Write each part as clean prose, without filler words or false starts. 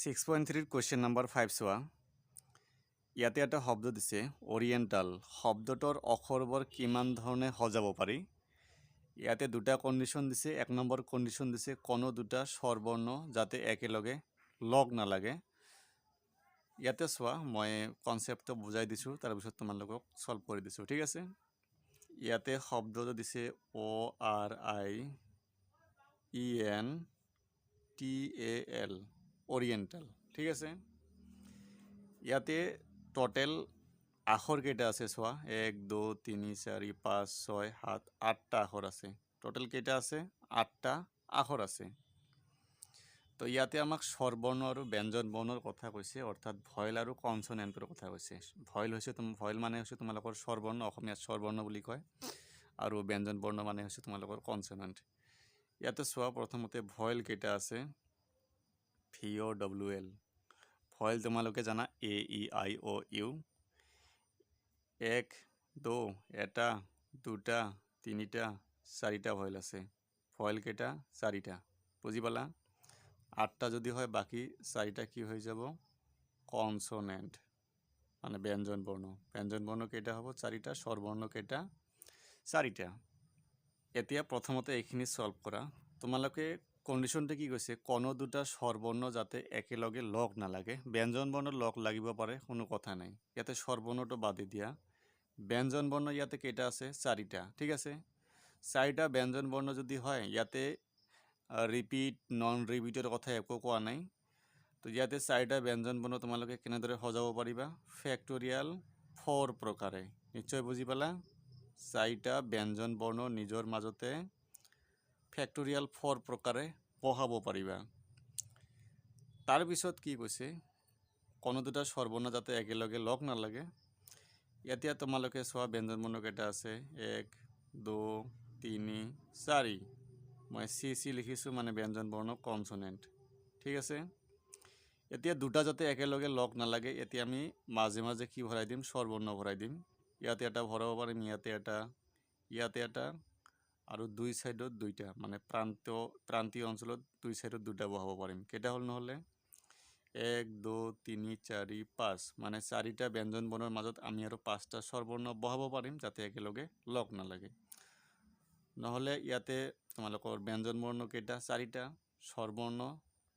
6.3 question number 5 চোৱা। ইয়াতে এটা শব্দ দিছে অৰিয়েণ্টাল। শব্দটোৰ অক্ষৰবোৰ কিমান ধৰণে সজাব পাৰি। ইয়াতে দুটা কণ্ডিশ্যন দিছে। এক নম্বৰ কণ্ডিশ্যন দিছে কোনো দুটা স্বৰবৰ্ণ যাতে একেলগে লগ নালাগে। ইয়াতে চোৱা মই কনচেপ্টটো বুজাই দিছোঁ, তাৰপিছত তোমালোকক সলভ কৰি দিছোঁ, ঠিক আছে। ইয়াতে শব্দটো দিছে ORIENTAL অৰিয়েণ্টাল, ঠিক আছে। ইয়াতে টোটেল আখৰ কেইটা আছে চোৱা, 1 2 3 4 5 6 7 8টা আখৰ আছে। টোটেল কেইটা আছে? 8টা আখৰ আছে। তো ইয়াতে আমাক স্বৰবৰ্ণ আৰু ব্যঞ্জন বৰ্ণৰ কথা কৈছে, অৰ্থাৎ ভয়েল আৰু কনসনেণ্টৰ কথা কৈছে। ভয়েল মানে হৈছে তোমালোকৰ স্বৰবৰ্ণ, অসমীয়াত স্বৰবৰ্ণ বুলি কয়, আৰু ব্যঞ্জন বৰ্ণ মানে হৈছে তোমালোকৰ কনসনেণ্ট। ইয়াতে চোৱা প্ৰথমতে ভয়েল কেইটা আছে, VOWL। ভয়েল তোমালোকে জানা AEIOU। 1 2 এটা 2টা 3টা 4টা ভয়েল আছে। ভয়েল কেইটা? 4টা। বুজি পালা? 8টা যদি হয় বাকি 4টা কি হৈ যাব? কনসনেণ্ট, মানে ব্যঞ্জন বৰ্ণ। ব্যঞ্জন বৰ্ণ কেইটা হ'ব? 4টা। স্বৰবৰ্ণ কেইটা? 4টা। এতিয়া প্ৰথমতে এইখিনি সলভ কৰা। তোমালোকে কণ্ডিশ্যনটো কি কৈছে? কোনো দুটা স্বৰবৰ্ণ যাতে একেলগে লগ নালাগে। ব্যঞ্জন বৰ্ণ লগ লাগিব পাৰে, কোনো কথা নাই। ইয়াতে স্বৰবৰ্ণটো বাদে দিয়া। ব্যঞ্জন বৰ্ণ ইয়াতে কেইটা আছে? 4টা, ঠিক আছে। 4টা ব্যঞ্জন বৰ্ণ যদি হয়, ইয়াতে ৰিপিট নন ৰিপিটৰ কথা একো কোৱা নাই। তো ইয়াতে 4টা ব্যঞ্জন বৰ্ণ তোমালোকে কেনেদৰে সজাব পাৰিবা? ফেক্টৰিয়েল 4 প্ৰকাৰে। নিশ্চয় বুজি পালা? 4টা ব্যঞ্জন বৰ্ণ নিজৰ মাজতে ফেক্টৰিয়েল 4 প্ৰকাৰে বহাব পাৰিবা। তাৰপিছত কি কৈছে? কোনো দুটা স্বৰবৰ্ণ যাতে একেলগে লগ নালাগে। এতিয়া তোমালোকে চোৱা ব্যঞ্জন বৰ্ণ কেইটা আছে, 1 2 3 4। মই CC লিখিছোঁ, মানে ব্যঞ্জন বৰ্ণ কনসনেণ্ট, ঠিক আছে। এতিয়া দুটা যাতে একেলগে লগ নালাগে, এতিয়া আমি মাজে মাজে কি ভৰাই দিম? স্বৰবৰ্ণ ভৰাই দিম। ইয়াতে এটা ভৰাব পাৰিম, ইয়াতে এটা, আৰু দুই সাইডত দুইটা, মানে প্ৰান্তীয় অঞ্চলত দুই সাইডত দুটা বহাব পাৰিম। কেইটা হ'ল নহ'লে? 1 2 3 4 5, মানে 4টা ব্যঞ্জন বৰ্ণৰ মাজত আমি আৰু 5টা স্বৰবৰ্ণ বহাব পাৰিম, যাতে একেলগে লগ নালাগে। নহ'লে ইয়াতে তোমালোকৰ ব্যঞ্জন বৰ্ণ কেইটা? 4টা। স্বৰবৰ্ণ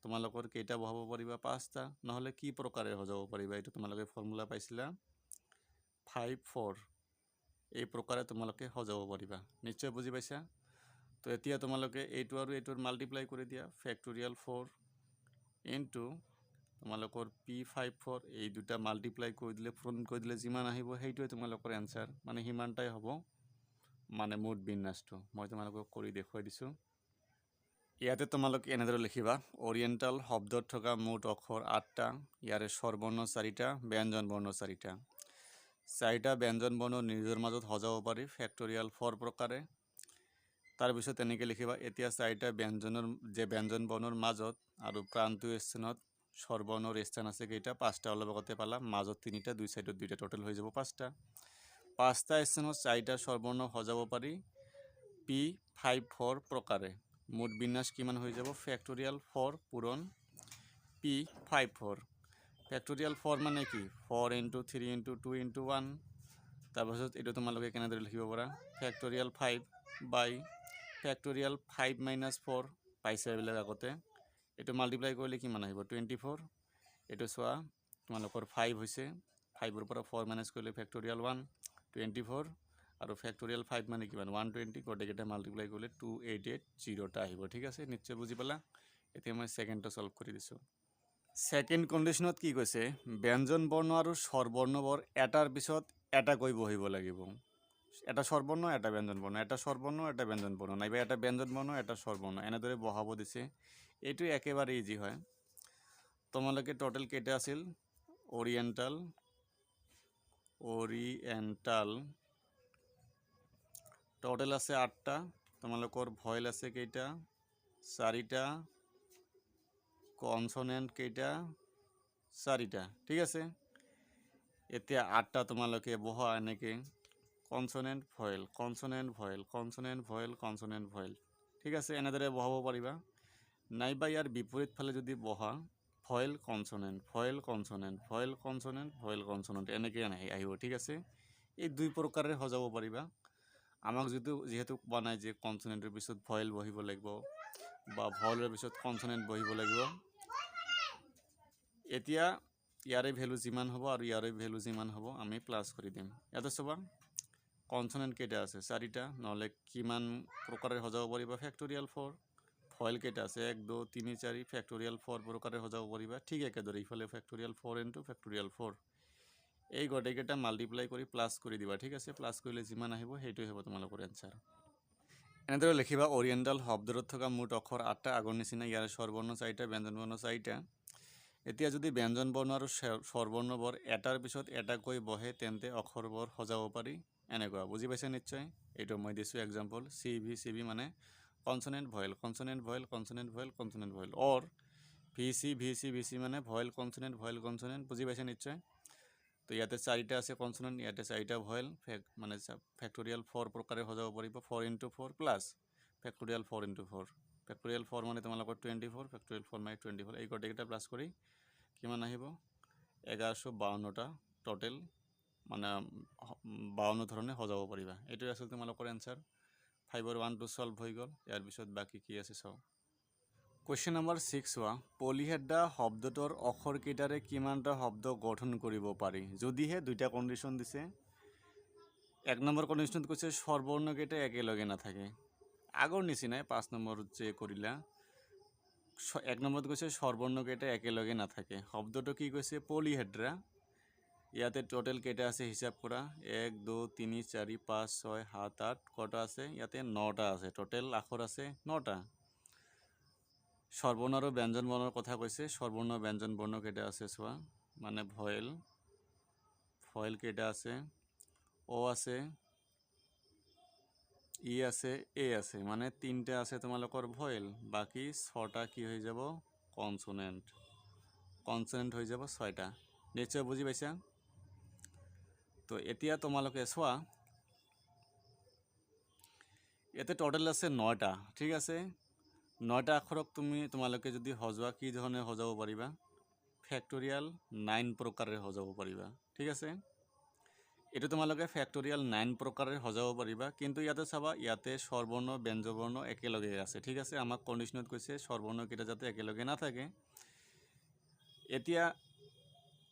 তোমালোকৰ কেইটা বহাব পাৰিবা? 5টা। নহ'লে কি প্ৰকাৰে সজাব পাৰিবা? এইটো তোমালোকে ফৰ্মুলা পাইছিলা, 5 4। এই প্ৰকাৰে তোমালোকে সজাব পাৰিবা। নিশ্চয় বুজি পাইছা? তো এতিয়া তোমালোকে এইটো আৰু এইটোৰ মাল্টিপ্লাই কৰি দিয়া, ফেক্টৰিয়েল 4 ইনটু তোমালোকৰ P54। এই দুটা মাল্টিপ্লাই কৰি দিলে, পূৰণ কৰি দিলে যিমান আহিব সেইটোৱে তোমালোকৰ এনচাৰ, মানে সিমানটাই হ'ব, মানে মুঠ বিন্যাসটো। মই তোমালোকক কৰি দেখুৱাই দিছোঁ। ইয়াতে তোমালোকে এনেদৰে লিখিবা, অৰিয়েণ্টাল শব্দত থকা মুঠ অক্ষৰ 8টা, ইয়াৰে স্বৰবৰ্ণ 4টা, ব্যঞ্জন বৰ্ণ 4টা। 4টা ব্যঞ্জন বৰ্ণ নিজৰ মাজত সজাব পাৰি ফেক্টৰিয়েল 4 প্ৰকাৰে। তাৰপিছত এনেকৈ লিখিবা, এতিয়া 4টা ব্যঞ্জন বৰ্ণৰ মাজত আৰু প্ৰান্তীয় স্থানত স্বৰবৰ্ণৰ স্থান আছে কেইটা? 5টা। অলপ আগতে পালা, মাজত 3টা, দুই সাইডত 2টা, টোটেল হৈ যাব 5টা। 5টা স্থানত 4টা স্বৰবৰ্ণ সজাব পাৰি P54 প্ৰকাৰে। মুঠ বিন্যাস কিমান হৈ যাব? ফেক্টৰিয়েল 4 পূৰণ P54। ফেক্টৰিয়েল 4 মানে কি? 4 × 3 × 2 × 1। তাৰপিছত এইটো তোমালোকে কেনেদৰে লিখিব পাৰা? ফেক্টৰিয়েল 5 বাই ফেক্টৰিয়েল 5 - 4 পাইছে এইবিলাক আগতে। এইটো মাল্টিপ্লাই কৰিলে কিমান আহিব? 24। এইটো চোৱা, তোমালোকৰ 5 হৈছে, 5ৰ পৰা 4 মাইনাছ কৰিলে ফেক্টৰিয়েল 1 24, আৰু ফেক্টৰিয়েল 5 মানে কিমান? 120। গোটেইকেইটা মাল্টিপ্লাই কৰিলে 2880টা আহিব, ঠিক আছে। নিশ্চয় বুজি পালা? এতিয়া মই ছেকেণ্ডটো সলভ কৰি দিছোঁ। ছেকেণ্ড কণ্ডিশ্যনত কি কৈছে? ব্যঞ্জন বৰ্ণ আৰু স্বৰবৰ্ণবোৰ এটাৰ পিছত এটাকৈ বহিব লাগিব। এটা স্বৰবৰ্ণ, এটা ব্যঞ্জন বৰ্ণ, এটা স্বৰবৰ্ণ, এটা ব্যঞ্জন বৰ্ণ, নাইবা এটা ব্যঞ্জন বৰ্ণ, এটা স্বৰবৰ্ণ, এনেদৰে বহাব দিছে। এইটো একেবাৰে ইজি হয়। তোমালোকে টোটেল কেইটা আছিল? অৰিয়েণ্টাল টোটেল আছে 8টা। তোমালোকৰ ভয়েল আছে কেইটা? 4টা। কনসনেণ্ট কেইটা? 4টা, ঠিক আছে। এতিয়া 8টা তোমালোকে বহা এনেকৈ, কনসনেণ্ট ভয়েল, কনসনেণ্ট ভয়েল, কনসনেণ্ট ভয়েল, কনসনেণ্ট ভয়েল, ঠিক আছে। এনেদৰে বহাব পাৰিবা। নাইবা ইয়াৰ বিপৰীত ফালে যদি বহা, ভয়েল কনসনেণ্ট এনেকৈ আহিব ঠিক আছে। এই দুই প্ৰকাৰে সজাব পাৰিবা। আমাক যিহেতু কোৱা নাই যে কনসনেণ্টৰ পিছত ভয়েল বহিব লাগিব বা ভয়েলৰ পিছত কনসনেণ্ট বহিব লাগিব। এতিয়া ইয়াৰে ভ্যালু যিমান হ'ব আৰু ইয়াৰে ভ্যালু যিমান হ'ব আমি প্লাস কৰি দিম। ইয়াতে চাবা কনসনেণ্ট কেইটা আছে 4টা, নহ'লে কিমান প্ৰকাৰে সজাব পাৰিবা ফেক্টৰিয়েল 4। ভয়েল কেইটা আছে 1 2 3 4 ফেক্টৰিয়েল 4 প্ৰকাৰে সজাব পাৰিবা। ঠিক একেদৰে ইফালে ফেক্টৰিয়েল 4 ইনটু ফেক্টৰিয়েল 4 এই গোটেইকেইটা মাল্টিপ্লাই কৰি প্লাস কৰি দিবা ঠিক আছে। প্লাস কৰিলে যিমান আহিব সেইটোৱে হ'ব তোমালোকৰ এনসাৰ। এনেদৰে লিখিবা অৰিয়েণ্টাল শব্দত থকা মুঠ অক্ষৰ 8টা আগৰ নিচিনা ইয়াৰ স্বৰবৰ্ণ 4টা ব্যঞ্জন বৰ্ণ 4টা। এতিয়া যদি ব্যঞ্জন বৰ্ণ আৰু স্বৰবৰ্ণবোৰ এটাৰ পিছত এটাকৈ বহে তেন্তে অক্ষৰবোৰ সজাব পাৰি এনেকুৱা। বুজি পাইছে নিশ্চয়। এইটো মই দিছোঁ এক্সাম্পল CB মানে কনসনেণ্ট ভয়েল অৰ VC মানে ভয়েল কনসনেণ্ট বুজি পাইছে নিশ্চয়। তো ইয়াতে 4টা আছে কনসনেণ্ট, ইয়াতে 4টা ভয়েল মানে ফেক্টৰিয়েল 4 প্ৰকাৰে সজাব পাৰিব। 4 × 4 প্লাস ফেক্টৰিয়েল 4 × 4 ফেক্টৰিয়েল 4 মানে তোমালোকৰ 24 ফেক্টৰিয়েল 4 মানে 24 এই গোটেইকেইটা প্লাস কৰি কিমান আহিব 1152টা টোটেল মানে 52 ধৰণে সজাব পাৰিবা। এইটোৱে আছিল তোমালোকৰ এনসাৰ। 5ৰ 1 2 সলভ হৈ গ'ল। ইয়াৰ পিছত বাকি কি আছে চাও। কোৱেশ্চন নম্বৰ 6 হোৱা পলিহেড্ৰা শব্দটোৰ অক্ষৰকেইটাৰে কিমানটা শব্দ গঠন কৰিব পাৰি যদিহে দুইটা কণ্ডিশ্যন দিছে। 1 নম্বৰ কণ্ডিশ্যনত কৈছে স্বৰবৰ্ণকেইটা একেলগে নাথাকে আগৰ নিচিনাই 5 নম্বৰত যে কৰিলা। 1 নম্বৰত কৈছে স্বৰবৰ্ণকেইটা একেলগে নাথাকে। শব্দটো কি কৈছে পলিহেড্ৰা। ইয়াতে টোটেল কেইটা আছে হিসাব কৰা 1 2 3 4 5 6 7 8 কটা আছে ইয়াতে 9টা আছে টোটেল আখৰ আছে 9টা। স্বৰবৰ্ণ আৰু ব্যঞ্জন বৰ্ণৰ কথা কৈছে। স্বৰবৰ্ণ ব্যঞ্জন বৰ্ণ কেইটা আছে চোৱা মানে ভয়েল কেইটা আছে ও আছে ই আছে এ আছে মানে 3টা আছে তোমালোকৰ ভয়েল। বাকি 6টা কি হৈ যাব কনসনেণ্ট হৈ যাব 6টা। নিশ্চয় বুজি পাইছা। তো এতিয়া তোমালোকে চোৱা ইয়াতে টোটেল আছে 9টা ঠিক আছে। 9টা আখৰক তোমালোকে যদি সজোৱা কি ধৰণে সজাব পাৰিবা ফেক্টৰিয়েল 9 প্ৰকাৰে সজাব পাৰিবা ঠিক আছে। এইটো তোমালোকে ফেক্টৰিয়েল 9 প্ৰকাৰে সজাব পাৰিবা। কিন্তু ইয়াতে চাবা ইয়াতে স্বৰবৰ্ণ ব্যঞ্জন বৰ্ণ একেলগে আছে ঠিক আছে। আমাক কণ্ডিশ্যনত কৈছে স্বৰবৰ্ণকেইটা যাতে একেলগে নাথাকে। এতিয়া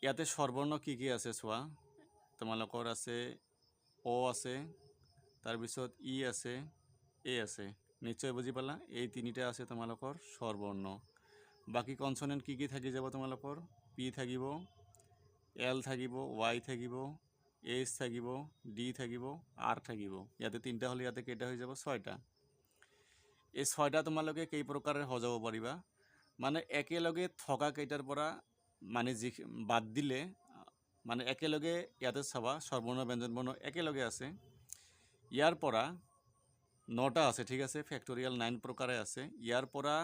ইয়াতে স্বৰবৰ্ণ কি আছে চোৱা তোমালোকৰ আছে ও আছে তাৰপিছত ই আছে এ আছে। নিশ্চয় বুজি পালা। এই 3টা আছে তোমালোকৰ স্বৰবৰ্ণ। বাকি কনসনেণ্ট কি থাকি যাব তোমালোকৰ পি থাকিব এল থাকিব ওয়াই থাকিব এইচ থাকিব ডি থাকিব আর থাকিব। ইয়াতে 3টা হলে ইয়াতে কেইটা হৈ যাব 6টা। এই 6টা তোমালোকে কেই প্ৰকাৰে সজাব পাৰিবা মানে একেলগে থকা কেইটাৰ পৰা মানে যি বাদ দিলে মানে একেলগে ইয়াতে চাবা স্বৰবৰ্ণ ব্যঞ্জন বৰ্ণ একেলগে আছে। ইয়াৰ পৰা 9টা আছে ঠিক আছে ফেক্টৰিয়েল 9 প্ৰকাৰে আছে। ইয়াৰ পৰা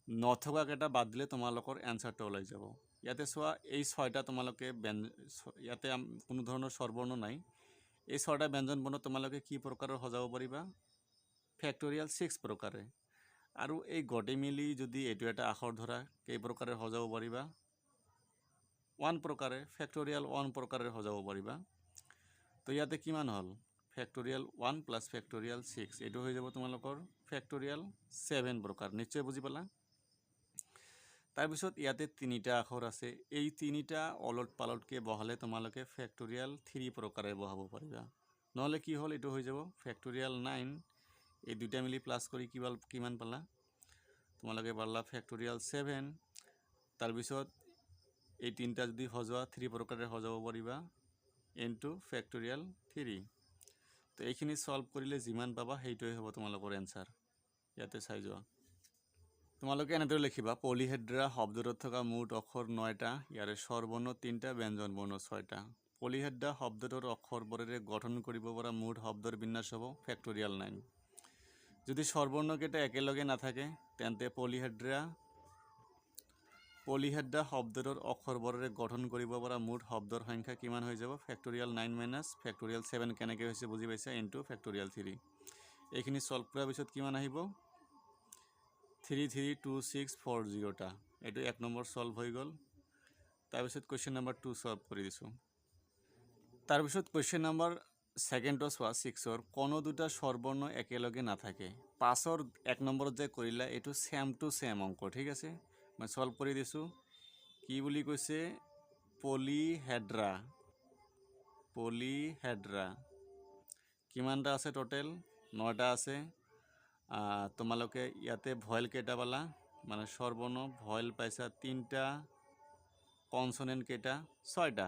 নথকা কেইটা বাদ দিলে তোমালোকৰ এনসাৰটো ওলাই যাব। ইয়াতে চোৱা এই 6টা তোমালোকে ইয়াতে কোনো ধৰণৰ স্বৰবৰ্ণ নাই। এই 6টা ব্যঞ্জন বৰ্ণ তোমালোকে কি প্ৰকাৰৰ সজাব পাৰিবা ফেক্টৰিয়েল 6 প্ৰকাৰে। আৰু এই গোটেই মিলি যদি এইটো এটা আখৰ ধৰা কেই প্ৰকাৰে সজাব পাৰিবা 1 প্ৰকাৰে ফেক্টৰিয়েল 1 প্ৰকাৰে সজাব পাৰিবা। তো ইয়াতে কিমান হ'ল ফেক্টৰিয়েল 1 প্লাস ফেক্টৰিয়েল 6 এইটো হৈ যাব তোমালোকৰ ফেক্টৰিয়েল 7 প্ৰকাৰ। নিশ্চয় বুজি পালা। তাৰপিছত ইয়াতে 3টা আখৰ আছে। এই 3টা অলট পালটকে বহালে তোমালোকে ফেক্টৰিয়েল 3 প্ৰকাৰে বহাব পাৰিবা। নহ'লে কি হ'ল এইটো হৈ যাব ফেক্টৰিয়েল 9 এই দুইটা মিলি প্লাস কৰি কিমান পালা তোমালোকে পালা ফেক্টৰিয়েল 7। তাৰপিছত এই 3টা যদি সজোৱা 3 প্ৰকাৰে সজাব পাৰিবা ইনটু ফেক্টৰিয়েল 3। তো এইখিনি সলভ কৰিলে যিমান পাবা সেইটোৱে হ'ব তোমালোকৰ এনসাৰ। ইয়াতে চাই যোৱা তোমালোকে এনেদৰে লিখিবা পলিহেড্ৰা শব্দত থকা মুঠ অক্ষৰ 9টা ইয়াৰে স্বৰবৰ্ণ 3টা ব্যঞ্জন বৰ্ণ 6টা। পলিহেড্ৰা শব্দটোৰ অক্ষৰবোৰেৰে গঠন কৰিব পৰা মুঠ শব্দৰ বিন্যাস হ'ব ফেক্টৰিয়েল 9। যদি স্বৰবৰ্ণকেইটা একেলগে নাথাকে তেন্তে পলিহেড্ৰা শব্দটোৰ অক্ষৰবোৰেৰে গঠন কৰিব পৰা মুঠ শব্দৰ সংখ্যা কিমান হৈ যাব ফেক্টৰিয়েল 9 মাইনাছ ফেক্টৰিয়েল 7 কেনেকৈ হৈছে বুজি পাইছা ইনটু ফেক্টৰিয়েল 3। এইখিনি সলভ কৰাৰ পিছত কিমান আহিব 33264 টা এইটো 1 নম্বৰ সলভ হৈ গ'ল তাৰপিছত কুৱেশ্যন নম্বৰ 2 সলভ কৰি দিছোঁ তাৰপিছত কুৱেশ্যন নম্বৰ সেকেন্ডটো চোৱা 6ৰ কোনো দুটা স্বৰবৰ্ণ একেলগে নাথাকে 5ৰ 1 নম্বৰত যে কৰিলা এইটো সেম টু সেম অংক ঠিক আছে মই সলভ কৰি দিছোঁ কি বুলি কৈছে পলিহেড্ৰা কিমানটা আছে টোটেল 9টা আছে তোমালোকে ইয়াতে ভয়েল কেইটা পালা মানে স্বৰবৰ্ণ ভয়েল পাইছা 3টা কনসোনেন্ট কেইটা 6টা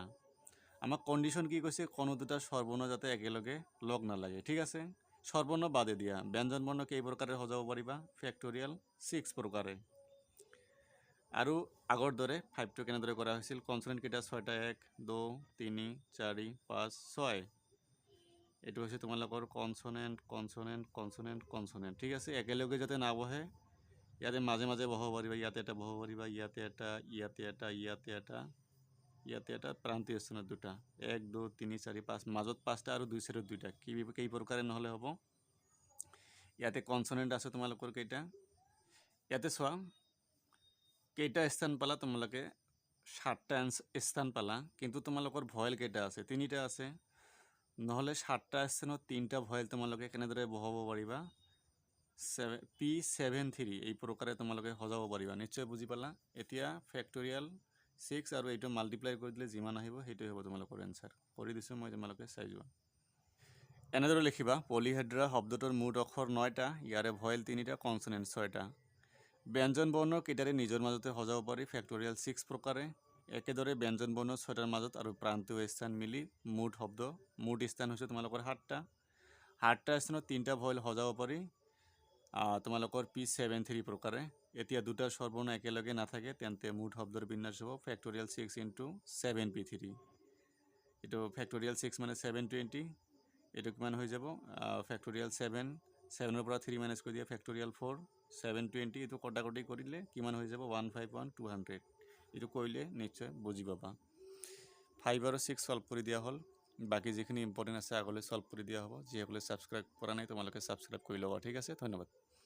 আমাক কন্ডিশন কি কৈছে কোনো দুটা স্বৰবৰ্ণ যাতে একেলগে লগ নালাগে ঠিক আছে স্বৰবৰ্ণ বাদে দিয়া ব্যঞ্জন বৰ্ণ কেই প্ৰকাৰে সজাব পাৰিবা ফেক্টৰিয়েল 6 প্ৰকাৰে আৰু আগৰ দৰে 5টো কেনেদৰে কৰা হৈছিল কনসোনেন্ট কেইটা 6টা 1 2 3 4 5 6 এটো হৈছে তোমালোকৰ কনসোনেন্ট ঠিক আছে একেলগে যাতে না বহে ইয়াতে মাজে মাজে বহাব পাৰিবা ইয়াতে এটা বহাব পাৰিবা ইয়াতে এটা প্ৰান্তীয় স্থানত দুটা 1 2 3 4 5 মাজত 5টা আৰু দুই সাইডত দুইটা কেই প্ৰকাৰে নহলে হ'ব ইয়াতে কনসোনেন্ট আছে তোমালোকৰ কেইটা ইয়াতে চোৱা কেইটা স্থান পালা তোমালোকে 7টা স্থান পালা কিন্তু তোমালোকৰ ভয়েল কেইটা আছে 3টা আছে নহলে 7টা স্থানত 3টা ভয়েল তোমালোকে কেনেদৰে বহাব পাৰিবা P73 এই প্ৰকাৰে তোমালোকে সজাব পাৰিবা নিশ্চয় বুজি পালা এতিয়া ফেক্টৰিয়েল 6 আৰু এইটো মাল্টিপ্লাই কৰি দিলে যিমান আহিব সেইটো হ'ব তোমালোকৰ আনসাৰ কৰি দিছো মই তোমালোকে চাই যোৱা এনেদৰে লিখিবা পলিহেড্ৰা শব্দটোৰ মুঠ অক্ষৰ 9টা ইয়াৰে ভয়েল 3টা কনসোনেন্ট 6টা ব্যঞ্জন বৰ্ণ কেইটাৰে নিজৰ মাজতে সজাব পাৰি ফেক্টৰিয়েল 6 প্ৰকাৰে একেদৰে ব্যঞ্জন বৰ্ণ 6টাৰ মাজত আৰু প্ৰান্তীয় স্থান মিলি মুঠ স্থান হৈছে তোমালোকৰ 7টা স্থানত 3টা ভয়েল সজাব পাৰি তোমালোকৰ P73 প্ৰকাৰে এতিয়া দুটা স্বৰবৰ্ণ একেলগে নাথাকে তেন্তে মুঠ শব্দৰ বিন্যাস হ'ব ফেক্টৰিয়েল 6 * 7P3 এটো ফেক্টৰিয়েল 6 মানে 720 এটো কিমান হৈ যাব ফেক্টৰিয়েল 7 ৰ পৰা 3 মাইনাস কৰি দিয়া ফেক্টৰিয়েল 4 720 এটো কটাকটি কৰিলে কিমান হৈ যাব 151200 এটো কইলে নিশ্চয় বুজি পাবা 5 আৰু 6 সলভ কৰি দিয়া হল বাকি যিখিনি ইম্পৰ্টেন্ট আছে আগলৈ সলভ কৰি দিয়া হ'ব যিসকলে সাবস্ক্ৰাইব কৰা নাই তোমালোকে সাবস্ক্ৰাইব কৰি লবা ঠিক আছে ধন্যবাদ